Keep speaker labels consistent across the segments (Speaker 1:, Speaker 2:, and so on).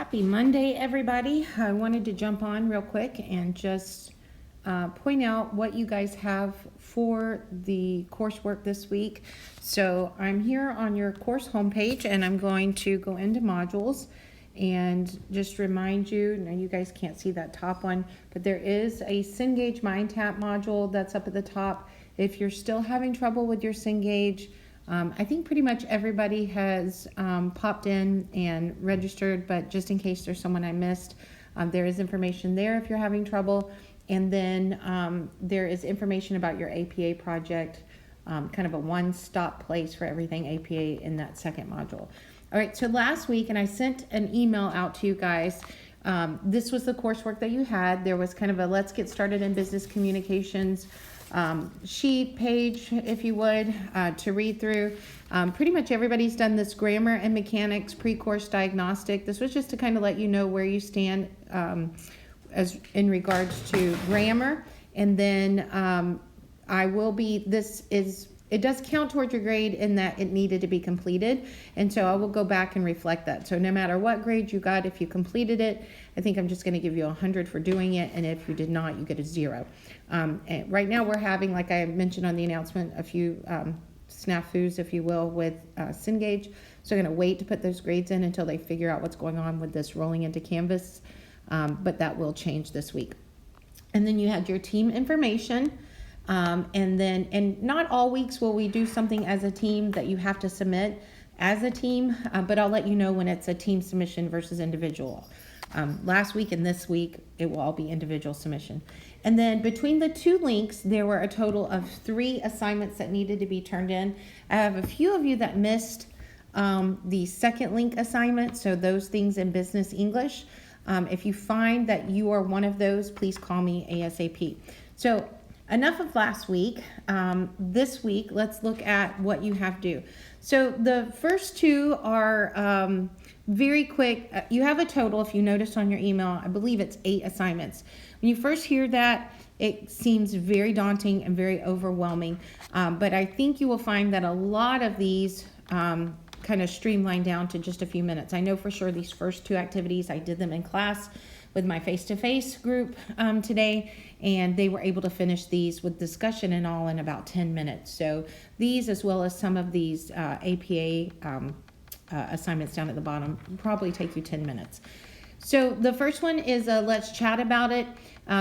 Speaker 1: Happy Monday, everybody. I wanted to jump on real quick and just point out what you guys have for the coursework this week. So I'm here on your course homepage and I'm going to go into modules and just remind you, now you guys can't see that top one, but there is a Cengage Mind Tap module that's up at the top. If you're still having trouble with your Cengage, I think pretty much everybody has popped in and registered, but just in case there's someone I missed, there is information there if you're having trouble. And then there is information about your APA project, kind of a one-stop place for everything APA in that second module. All right, so last week, and I sent an email out to you guys, this was the coursework that you had. There was kind of a let's get started in business communications sheet page, if you would, to read through. Pretty much everybody's done this grammar and mechanics pre-course diagnostic. This was just to kind of let you know where you stand as in regards to grammar. And then it does count towards your grade in that it needed to be completed. And so I will go back and reflect that. So no matter what grade you got, if you completed it, I think I'm just going to give you 100 for doing it. And if you did not, you get a 0. And right now we're having, like I mentioned on the announcement, a few snafus, if you will, with Cengage. So I'm going to wait to put those grades in until they figure out what's going on with this rolling into Canvas. But that will change this week. And then you had your team information. And not all weeks will we do something as a team that you have to submit as a team, but I'll let you know when it's a team submission versus individual. Last week and this week, it will all be individual submission. And then between the two links, there were a total of 3 assignments that needed to be turned in. I have a few of you that missed the second link assignment, so those things in business English. If you find that you are one of those, please call me ASAP. So enough of last week. This week, let's look at what you have due. So the first 2 are very quick. You have a total, if you notice on your email, I believe it's 8 assignments. When you first hear that, it seems very daunting and very overwhelming. But I think you will find that a lot of these kind of streamline down to just a few minutes. I know for sure these first 2 activities, I did them in class with my face-to-face group today, and they were able to finish these with discussion and all in about 10 minutes. So these, as well as some of these APA assignments down at the bottom, probably take you 10 minutes. So the first one is let's chat about it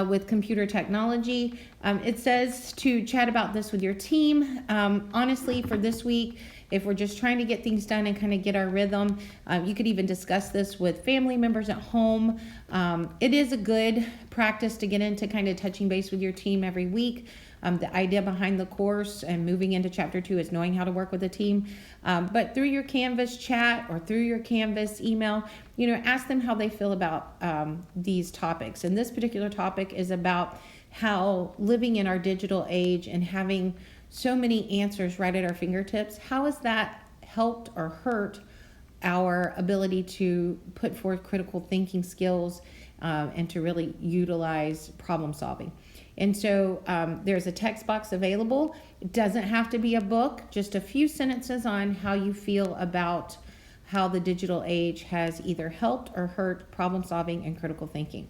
Speaker 1: with computer technology. It says to chat about this with your team. Honestly, for this week, if we're just trying to get things done and kind of get our rhythm, you could even discuss this with family members at home. It is a good practice to get into kind of touching base with your team every week. The idea behind the course and moving into chapter 2 is knowing how to work with a team. But through your Canvas chat or through your Canvas email, ask them how they feel about these topics. And this particular topic is about how living in our digital age and having so many answers right at our fingertips, how has that helped or hurt our ability to put forth critical thinking skills and to really utilize problem solving? And so there's a text box available. It doesn't have to be a book, just a few sentences on how you feel about how the digital age has either helped or hurt problem solving and critical thinking.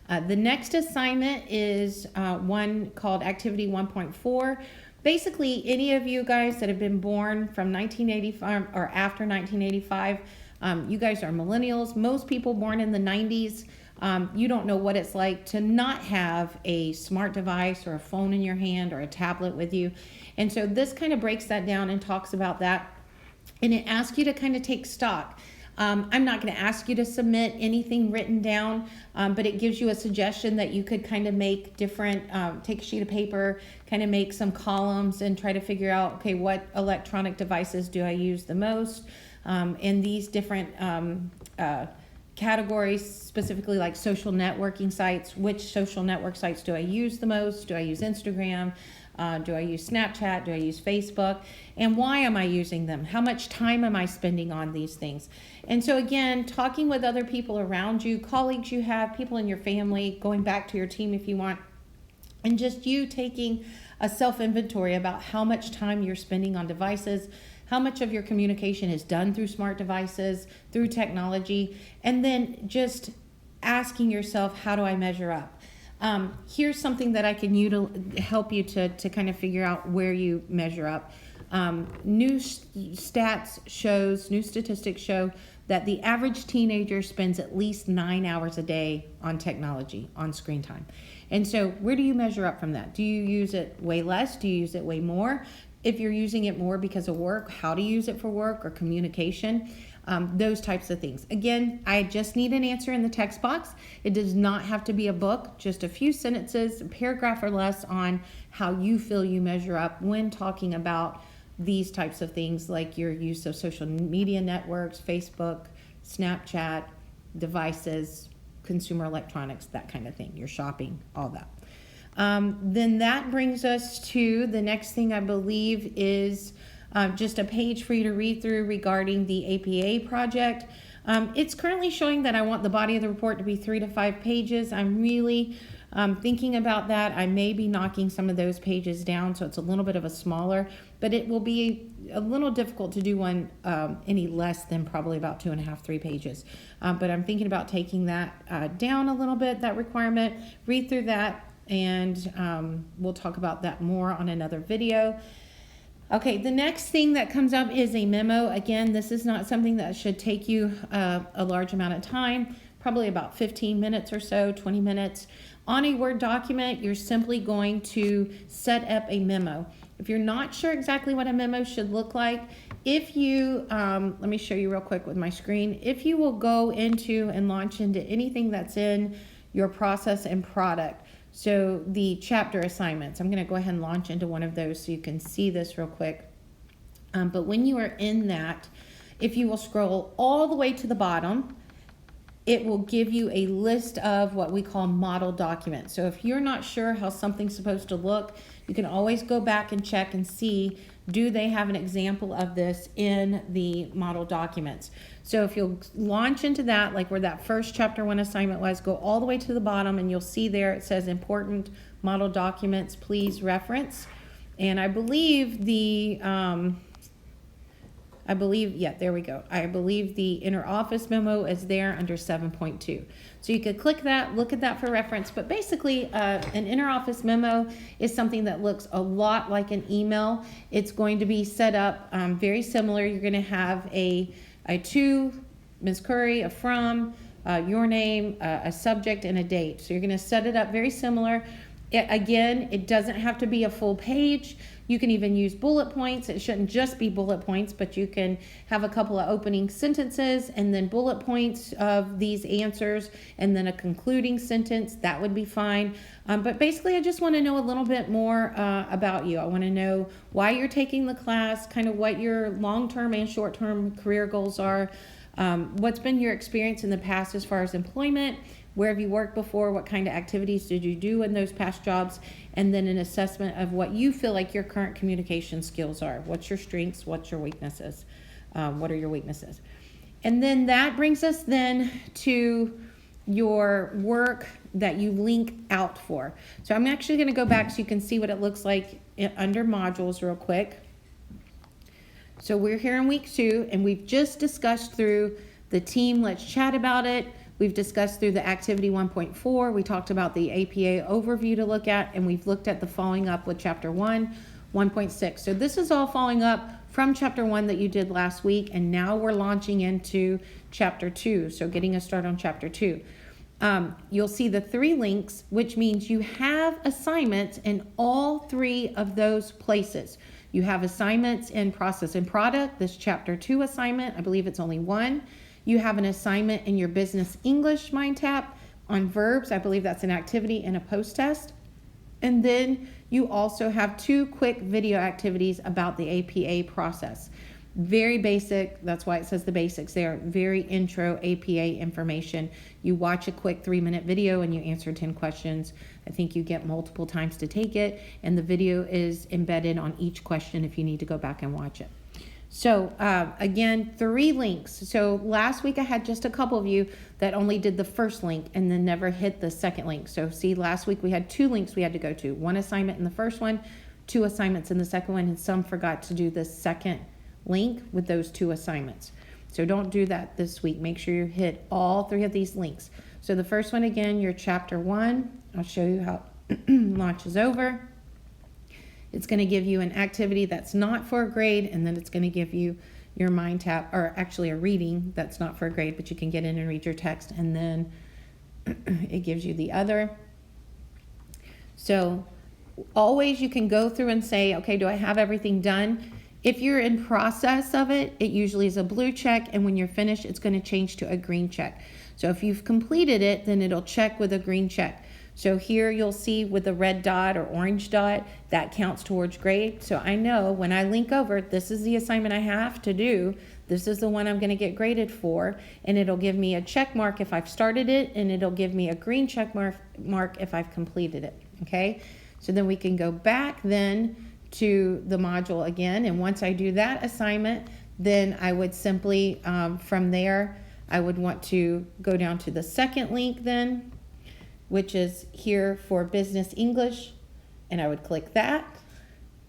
Speaker 1: The next assignment is one called Activity 1.4. Basically, any of you guys that have been born from 1985 or after 1985, you guys are millennials. Most people born in the 90s, you don't know what it's like to not have a smart device or a phone in your hand or a tablet with you. And so this kind of breaks that down and talks about that. And it asks you to kind of take stock. I'm not going to ask you to submit anything written down, but it gives you a suggestion that you could kind of make different, take a sheet of paper, kind of make some columns and try to figure out, okay, what electronic devices do I use the most? In these different categories, specifically like social networking sites, which social network sites do I use the most? Do I use Instagram? Do I use Snapchat? Do I use Facebook? And why am I using them? How much time am I spending on these things? And so again, talking with other people around you, colleagues you have, people in your family, going back to your team if you want, and just you taking a self-inventory about how much time you're spending on devices, how much of your communication is done through smart devices, through technology, and then just asking yourself, how do I measure up? Here's something that I can help you to kind of figure out where you measure up. New statistics show that the average teenager spends at least 9 hours a day on technology, on screen time. And so where do you measure up from that? Do you use it way less? Do you use it way more? If you're using it more because of work, how to use it for work or communication, those types of things. Again, I just need an answer in the text box. It does not have to be a book, just a few sentences, a paragraph or less on how you feel you measure up when talking about these types of things, like your use of social media networks, Facebook, Snapchat, devices, consumer electronics, that kind of thing, your shopping, all that. Then that brings us to the next thing I believe is just a page for you to read through regarding the APA project. It's currently showing that I want the body of the report to be 3 to 5 pages. I'm really thinking about that. I may be knocking some of those pages down so it's a little bit of a smaller, but it will be a little difficult to do one any less than probably about 2.5, 3 pages. But I'm thinking about taking that down a little bit, that requirement. Read through that, and we'll talk about that more on another video. Okay, the next thing that comes up is a memo. Again, this is not something that should take you a large amount of time, probably about 15 minutes or so, 20 minutes. On a Word document, you're simply going to set up a memo. If you're not sure exactly what a memo should look like, if you, let me show you real quick with my screen. If you will go into and launch into anything that's in your process and product, so the chapter assignments, I'm going to go ahead and launch into one of those so you can see this real quick. But when you are in that, if you will scroll all the way to the bottom, it will give you a list of what we call model documents. So if you're not sure how something's supposed to look, you can always go back and check and see, do they have an example of this in the model documents? So if you'll launch into that, like where that first chapter 1 assignment was, go all the way to the bottom and you'll see there it says important model documents, please reference. And I believe yeah, there we go. I believe the inner office memo is there under 7.2. So you could click that, look at that for reference, but basically an inner office memo is something that looks a lot like an email. It's going to be set up very similar. You're going to have a to, Ms. Curry, a from, your name, a subject, and a date. So you're going to set it up very similar. Again, it doesn't have to be a full page. You can even use bullet points. It shouldn't just be bullet points, but you can have a couple of opening sentences and then bullet points of these answers and then a concluding sentence. That would be fine. But basically, I just want to know a little bit more about you. I want to know why you're taking the class, kind of what your long-term and short-term career goals are, what's been your experience in the past as far as employment, where have you worked before, what kind of activities did you do in those past jobs, and then an assessment of what you feel like your current communication skills are. What's your strengths, what's your weaknesses, what are your weaknesses? And then that brings us then to your work that you link out for. So I'm actually going to go back so you can see what it looks like under modules real quick. So we're here in week 2 and we've just discussed through the team, let's chat about it. We've discussed through the activity 1.4. We talked about the APA overview to look at, and we've looked at the following up with chapter 1, 1.6. So this is all following up from chapter 1 that you did last week, and now we're launching into chapter 2. So getting us started on chapter 2. You'll see the 3 links, which means you have assignments in all 3 of those places. You have assignments in process and product, this chapter 2 assignment. I believe it's only 1. You have an assignment in your business English mind tap on verbs. I believe that's an activity and a post test. And then you also have 2 quick video activities about the APA process. Very basic, that's why it says the basics there. Very intro APA information. You watch a quick 3-minute video and you answer 10 questions. I think you get multiple times to take it, and the video is embedded on each question if you need to go back and watch it. So again, 3 links. So last week I had just a couple of you that only did the first link and then never hit the second link. So see, last week we had 2 links we had to go to. 1 assignment in the first one, 2 assignments in the second one, and some forgot to do the second link with those 2 assignments. So don't do that this week. Make sure you hit all 3 of these links. So the first one, again, your chapter 1. I'll show you how it launches over. It's going to give you an activity that's not for a grade, and then it's going to give you your mind tap, or actually a reading that's not for a grade, but you can get in and read your text, and then it gives you the other. So always you can go through and say, okay, do I have everything done? If you're in process of it, it usually is a blue check, and when you're finished, it's going to change to a green check. So if you've completed it, then it'll check with a green check. So here you'll see with the red dot or orange dot, that counts towards grade. So I know when I link over, this is the assignment I have to do. This is the one I'm going to get graded for. And it'll give me a check mark if I've started it, and it'll give me a green check mark if I've completed it. Okay? So then we can go back then to the module again. And once I do that assignment, then I would simply, from there, I would want to go down to the second link then, which is here for business English, and I would click that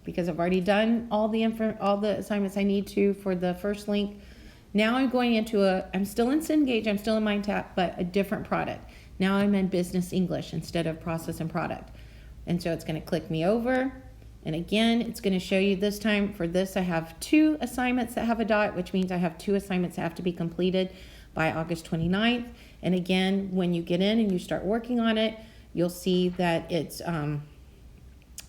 Speaker 1: because I've already done all the assignments I need to for the first link. Now I'm going into I'm still in Cengage, I'm still in MindTap, but a different product. Now I'm in business English instead of process and product. And so it's going to click me over, and again, it's going to show you this time for this I have 2 assignments that have a dot, which means I have 2 assignments that have to be completed by August 29th. And again, when you get in and you start working on it, you'll see that it's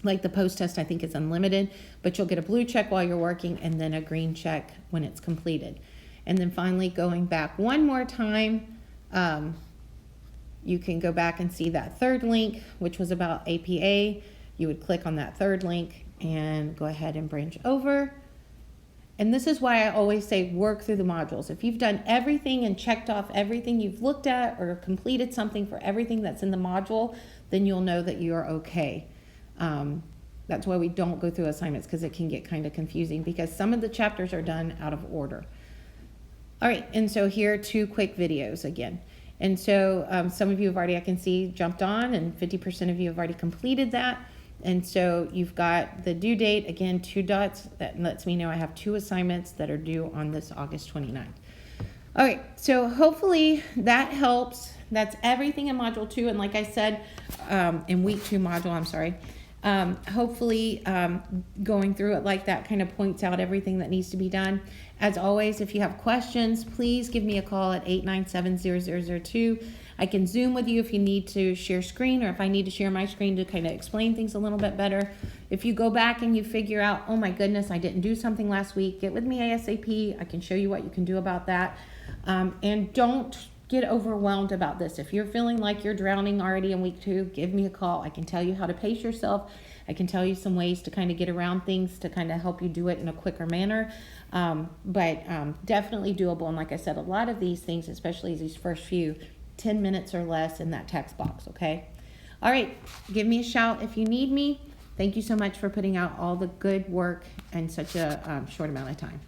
Speaker 1: like the post test, I think it's unlimited, but you'll get a blue check while you're working and then a green check when it's completed. And then finally, going back one more time, you can go back and see that third link, which was about APA. You would click on that third link and go ahead and branch over. And this is why I always say work through the modules. If you've done everything and checked off everything you've looked at or completed something for everything that's in the module, then you'll know that you're okay. That's why we don't go through assignments, because it can get kind of confusing because some of the chapters are done out of order. All right, and so here are 2 quick videos again. And so some of you have already, I can see, jumped on, and 50% of you have already completed that. And so you've got the due date, again, 2 dots. That lets me know I have 2 assignments that are due on this August 29th. All right, so hopefully that helps. That's everything in Module 2. And like I said, in Week 2 module, I'm sorry, hopefully going through it like that kind of points out everything that needs to be done. As always, if you have questions, please give me a call at 897-0002. I can Zoom with you if you need to share screen, or if I need to share my screen to kind of explain things a little bit better. If you go back and you figure out, oh my goodness, I didn't do something last week, get with me ASAP. I can show you what you can do about that. And don't get overwhelmed about this. If you're feeling like you're drowning already in Week 2, give me a call. I can tell you how to pace yourself. I can tell you some ways to kind of get around things to kind of help you do it in a quicker manner. But definitely doable. And like I said, a lot of these things, especially these first few, 10 minutes or less in that text box, okay? All right, give me a shout if you need me. Thank you so much for putting out all the good work in such a short amount of time.